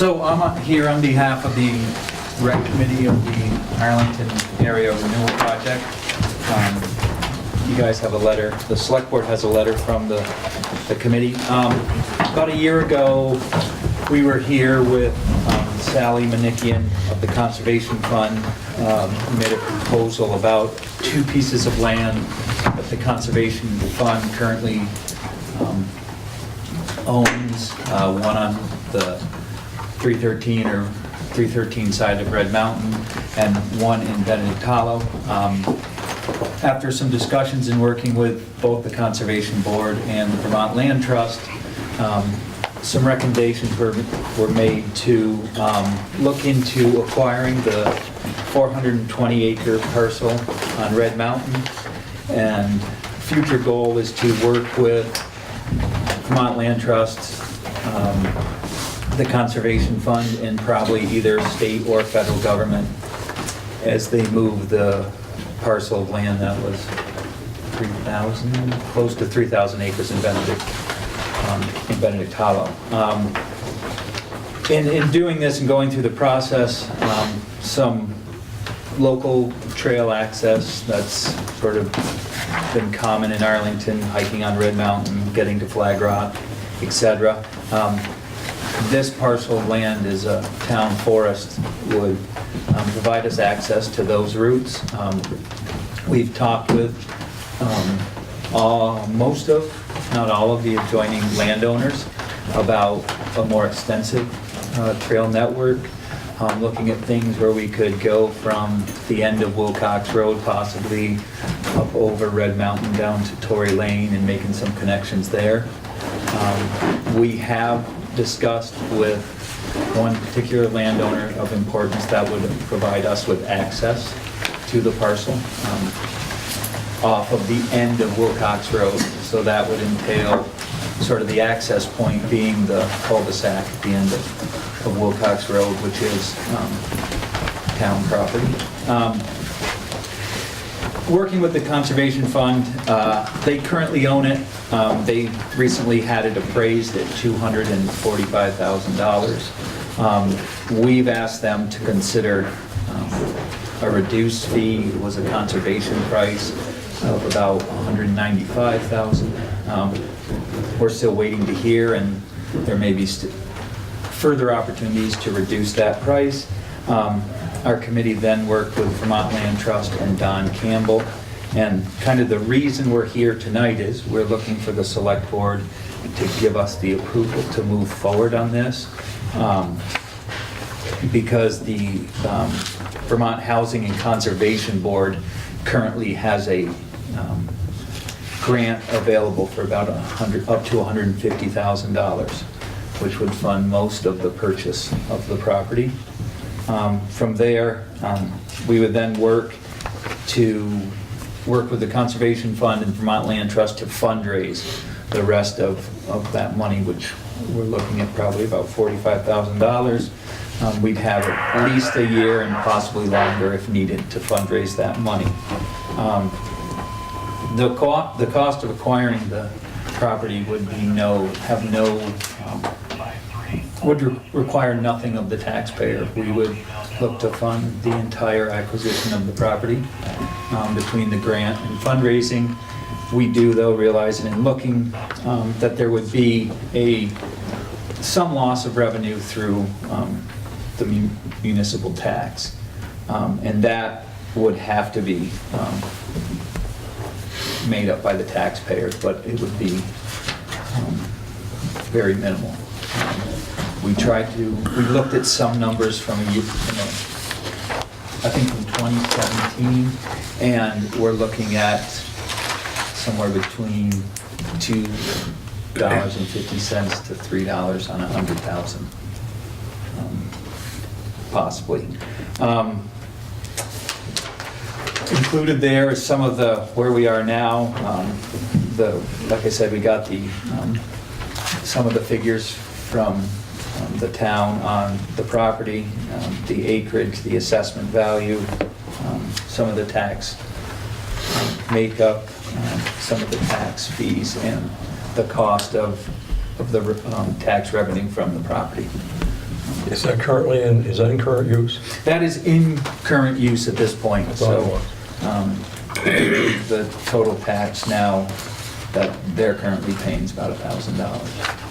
So I'm here on behalf of the Rec Committee of the Arlington Area Renewal Project. You guys have a letter, the Select Board has a letter from the committee. About a year ago, we were here with Sally Manikian of the Conservation Fund. We made a proposal about 2 pieces of land that the Conservation Fund currently owns, one on the 313 side of Red Mountain and one in Benedict Hollow. After some discussions and working with both the Conservation Board and the Vermont Land Trust, some recommendations were made to look into acquiring the 420-acre parcel on Red Mountain, and future goal is to work with Vermont Land Trust, the Conservation Fund, and probably either state or federal government as they move the parcel of land that was 3,000, close to 3,000 acres in Benedict Hollow. In doing this and going through the process, some local trail access that's sort of been common in Arlington, hiking on Red Mountain, getting to Flag Rock, etc. This parcel of land is a town forest, would provide us access to those routes. We've talked with most of, if not all of, the adjoining landowners about a more extensive trail network, looking at things where we could go from the end of Wilcox Road, possibly up over Red Mountain down to Tory Lane and making some connections there. We have discussed with one particular landowner of importance that would provide us with access to the parcel off of the end of Wilcox Road. So that would entail sort of the access point being the cul-de-sac at the end of Wilcox Road, which is town property. Working with the Conservation Fund, they currently own it. They recently had it appraised at $245,000. We've asked them to consider a reduced fee. It was a conservation price of about $195,000. We're still waiting to hear, and there may be further opportunities to reduce that price. Our committee then worked with Vermont Land Trust and Don Campbell, and kind of the reason we're here tonight is we're looking for the Select Board to give us the approval to move forward on this, because the Vermont Housing and Conservation Board currently has a grant available for about up to $150,000, which would fund most of the purchase of the property. From there, we would then work with the Conservation Fund and Vermont Land Trust to fundraise the rest of that money, which we're looking at probably about $45,000. We'd have at least a year and possibly longer if needed to fundraise that money. The cost of acquiring the property would be would require nothing of the taxpayer. We would look to fund the entire acquisition of the property between the grant and fundraising. We do, though, realize in looking that there would be some loss of revenue through the municipal tax, and that would have to be made up by the taxpayers, but it would be very minimal. We looked at some numbers from I think from 2017, and we're looking at somewhere between $2.50 to $3 on 100,000, possibly. Included there is some of where we are now. Like I said, we got some of the figures from the town on the property, the acreage, the assessment value, some of the tax makeup, some of the tax fees, and the cost of the tax revenue from the property. Is that currently is that in current use? That is in current use at this point, I thought it so was. the total patch now that they're currently paying is about $1,000.